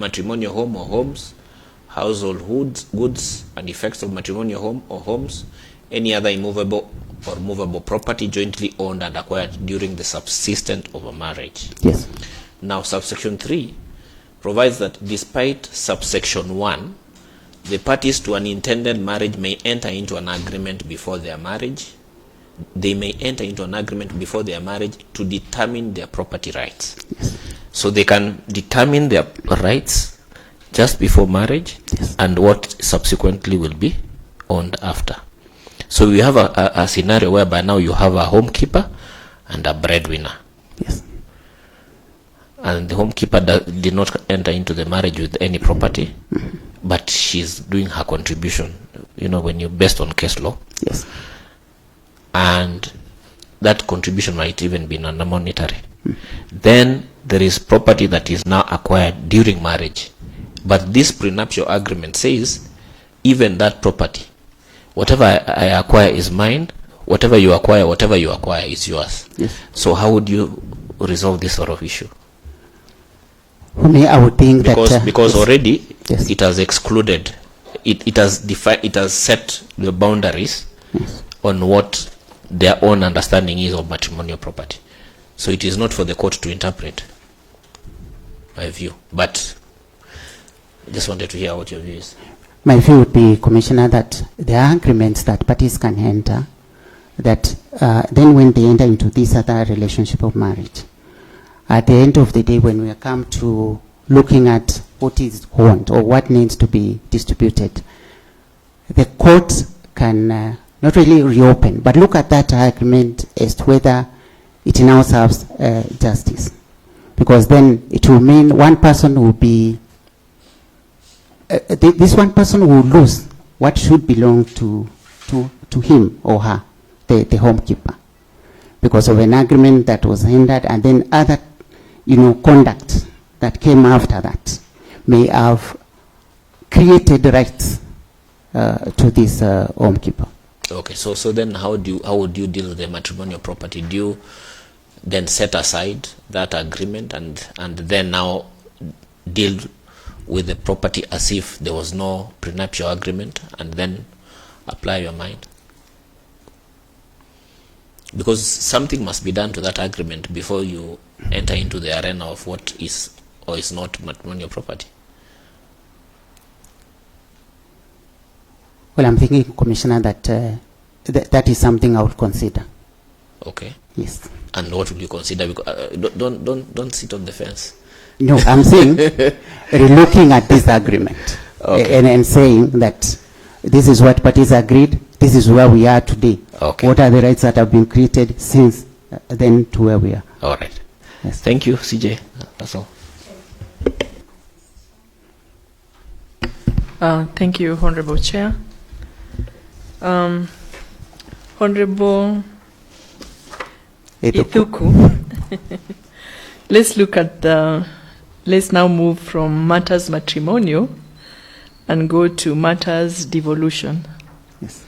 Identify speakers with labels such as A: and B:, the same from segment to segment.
A: matrimonial home or homes, household goods and effects of matrimonial home or homes, any other immovable or movable property jointly owned and acquired during the subsistence of a marriage.
B: Yes.
A: Now, subsection 3 provides that despite subsection 1, the parties to an intended marriage may enter into an agreement before their marriage. They may enter into an agreement before their marriage to determine their property rights.
B: Yes.
A: So they can determine their rights just before marriage,
B: yes,
A: and what subsequently will be owned after. So we have a scenario whereby now you have a homekeeper and a breadwinner.
B: Yes.
A: And the homekeeper did not enter into the marriage with any property, but she's doing her contribution, when you based on case law.
B: Yes.
A: And that contribution might even be non-monetary. Then there is property that is now acquired during marriage. But this prenuptial agreement says, even that property, whatever I acquire is mine, whatever you acquire is yours.
B: Yes.
A: So how would you resolve this sort of issue?
B: For me, I would think
A: because
B: yes,
A: already
B: yes,
A: it has excluded, it has defined, it has set the boundaries,
B: yes,
A: on what their own understanding is of matrimonial property. So it is not for the court to interpret, my view. But I just wanted to hear what your view is.
B: My view would be, Commissioner, that there are agreements that parties can enter, that then when they enter into this other relationship of marriage, at the end of the day, when we come to looking at what is owned or what needs to be distributed, the court can not really reopen, but look at that agreement as to whether it now serves justice. Because then it will mean one person will be, this one person will lose what should belong to him or her, the homekeeper, because of an agreement that was entered, and then other conduct that came after that may have created rights to this homekeeper.
A: Okay, so then how would you deal with the matrimonial property? Do you then set aside that agreement and then now deal with the property as if there was no prenuptial agreement, and then apply your mind? Because something must be done to that agreement before you enter into the arena of what is or is not matrimonial property.
B: Well, I'm thinking, Commissioner, that that is something I would consider.
A: Okay.
B: Yes.
A: And what would you consider? Because, don't sit on the fence.
B: No, I'm saying relooking at this agreement, okay, and saying that this is what parties agreed, this is where we are today.
A: Okay.
B: What are the rights that have been created since then to where we are?
A: All right.
B: Yes.
A: Thank you, CJ. That's all.
C: Thank you, Honorable Chair. Honorable Ithuku. Let's now move from matters matrimonial and go to matters devolution.
B: Yes.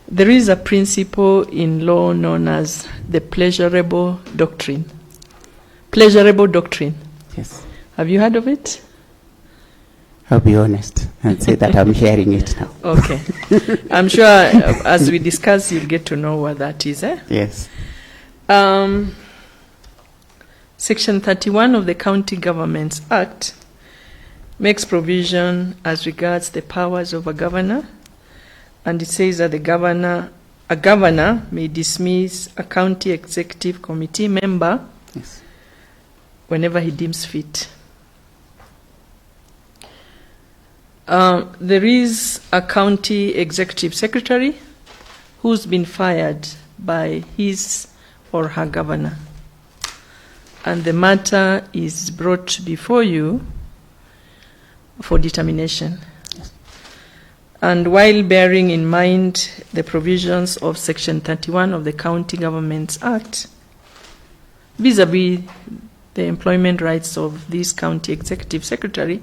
C: There is a principle in law known as the pleasurable doctrine. Pleasurable doctrine.
B: Yes.
C: Have you heard of it?
B: I'll be honest and say that I'm hearing it now.
C: Okay. I'm sure as we discuss, you'll get to know what that is.
B: Yes.
C: Section 31 of the County Governments Act makes provision as regards the powers of a governor, and it says that a governor may dismiss a county executive committee member,
B: yes,
C: whenever he deems fit. There is a county executive secretary who's been fired by his or her governor, and the matter is brought before you for determination.
B: yes,
C: And while bearing in mind the provisions of Section 31 of the County Governments Act, vis-a-vis the employment rights of this county executive secretary,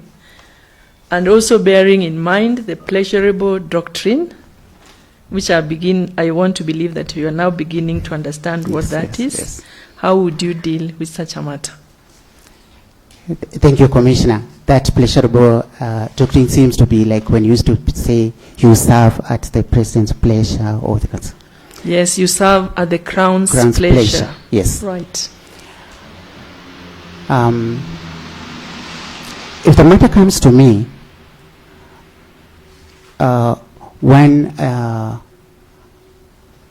C: and also bearing in mind the pleasurable doctrine, which I want to believe that you are now beginning to understand what that is.
B: Yes.
C: How would you deal with such a matter?
B: Thank you, Commissioner. That pleasurable doctrine seems to be like when you used to say you serve at the President's pleasure or the
C: Yes, you serve at the Crown's
B: pleasure. Yes.
C: Right.
B: If the matter comes to me,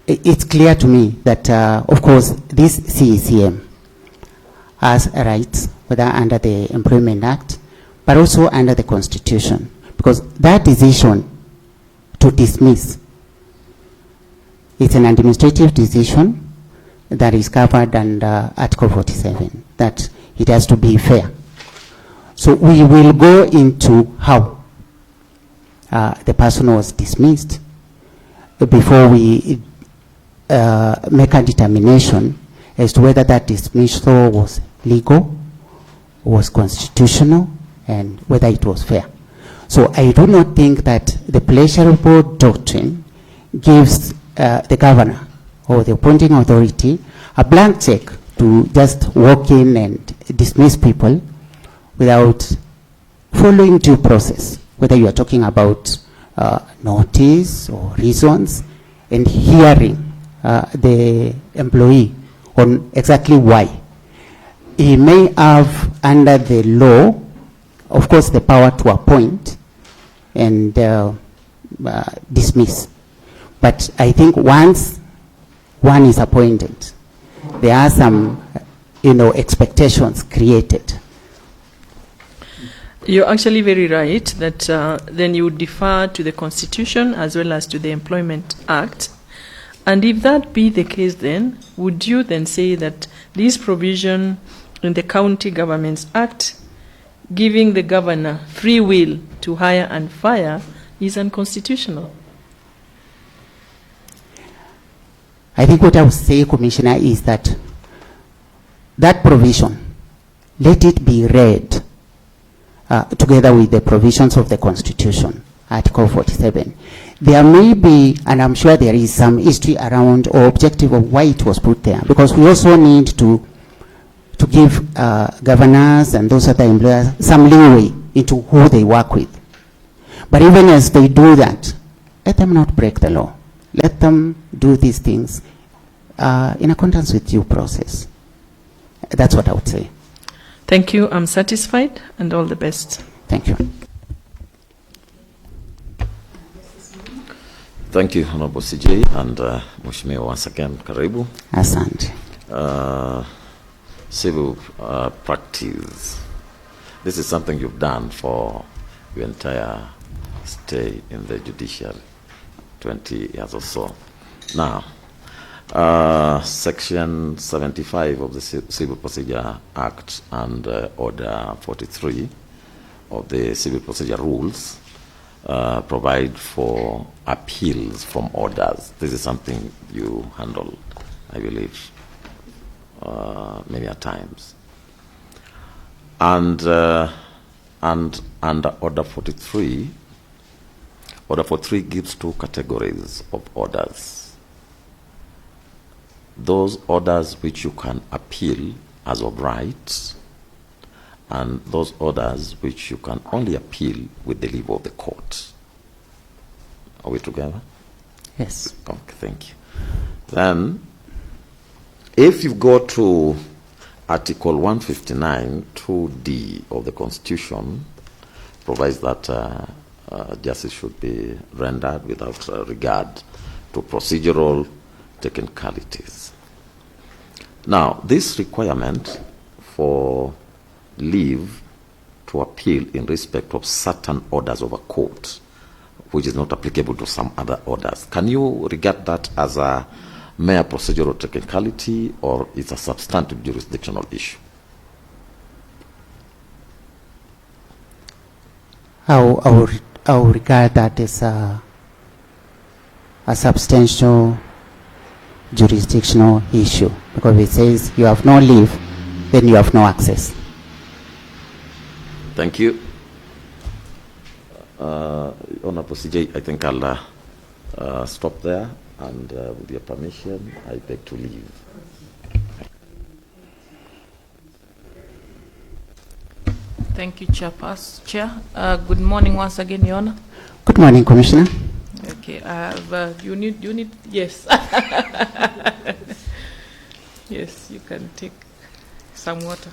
B: it's clear to me that, of course, this CECM has rights, whether under the Employment Act, but also under the Constitution, because that decision to dismiss, it's an administrative decision that is covered under Article 47, that it has to be fair. So we will go into how the person was dismissed before we make a determination as to whether that dismissal was legal, was constitutional, and whether it was fair. So I do not think that the pleasurable doctrine gives the governor or the appointing authority a blank check to just walk in and dismiss people without following due process, whether you are talking about notice or reasons, and hearing the employee on exactly why. He may have, under the law, of course, the power to appoint and dismiss. But I think once one is appointed, there are some, expectations created.
C: You're actually very right that then you would defer to the Constitution as well as to the Employment Act. And if that be the case, then would you then say that this provision in the County Governments Act giving the governor free will to hire and fire is unconstitutional?
B: I think what I would say, Commissioner, is that that provision, let it be read together with the provisions of the Constitution, Article 47. There may be, and I'm sure there is some history around or objective of why it was put there, because we also need to give governors and those other employers some leeway into who they work with. But even as they do that, let them not break the law. Let them do these things in accordance with due process. That's what I would say.
C: Thank you. I'm satisfied, and all the best.
B: Thank you.
D: Thank you, Honorable CJ, and Mheshimiwa once again, karibu.
B: Asante.
D: Civil practice. This is something you've done for your entire stay in the judiciary, 20 years or so. Now, Section 75 of the Civil Procedure Act and Order 43 of the Civil Procedure Rules provide for appeals from orders. This is something you handle, I believe, many a times. And under Order 43, Order 43 gives two categories of orders. Those orders which you can appeal as of right, and those orders which you can only appeal with the leave of the court. Are we together?
B: Yes.
D: Okay, thank you. Then, if you go to Article 159, 2D of the Constitution, provides that justice should be rendered without regard to procedural technicalities. Now, this requirement for leave to appeal in respect of certain orders of a court, which is not applicable to some other orders, can you regard that as a mere procedural technicality, or it's a substantive jurisdictional issue?
B: I will regard that as a substantial jurisdictional issue, because it says you have no leave, then you have no access.
D: Thank you. Honorable CJ, I think I'll stop there, and with your permission, I beg to leave.
E: Thank you, Chair. Good morning once again, Your Honor.
B: Good morning, Commissioner.
E: Okay, you need, yes. Yes, you can take some water.